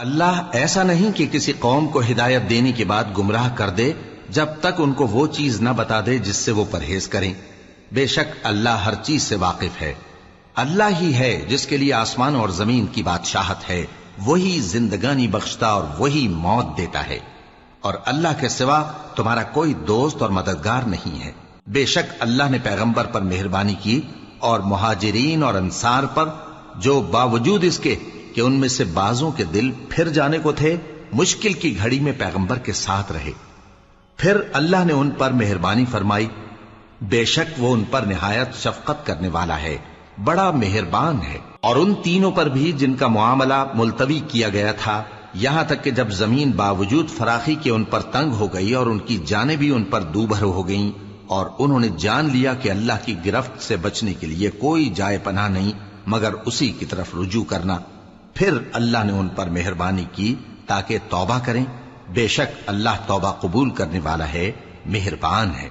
اللہ ایسا نہیں کہ کسی قوم کو ہدایت دینے کے بعد گمراہ کر دے جب تک ان کو وہ چیز نہ بتا دے جس سے وہ پرہیز کریں۔ بے شک اللہ ہر چیز سے واقف ہے۔ اللہ ہی ہے جس کے لیے آسمان اور زمین کی بادشاہت ہے، وہی زندگانی بخشتا اور وہی موت دیتا ہے، اور اللہ کے سوا تمہارا کوئی دوست اور مددگار نہیں ہے۔ بے شک اللہ نے پیغمبر پر مہربانی کی اور مہاجرین اور انصار پر، جو باوجود اس کے کہ ان میں سے بعضوں کے دل پھر جانے کو تھے، مشکل کی گھڑی میں پیغمبر کے ساتھ رہے۔ پھر اللہ نے ان پر مہربانی فرمائی، بے شک وہ ان پر نہایت شفقت کرنے والا ہے، بڑا مہربان ہے۔ اور ان تینوں پر بھی جن کا معاملہ ملتوی کیا گیا تھا، یہاں تک کہ جب زمین باوجود فراخی کے ان پر تنگ ہو گئی اور ان کی جانیں بھی ان پر دوبھر ہو گئیں، اور انہوں نے جان لیا کہ اللہ کی گرفت سے بچنے کے لیے کوئی جائے پناہ نہیں مگر اسی کی طرف رجوع کرنا، پھر اللہ نے ان پر مہربانی کی تاکہ توبہ کریں۔ بے شک اللہ توبہ قبول کرنے والا ہے، مہربان ہے۔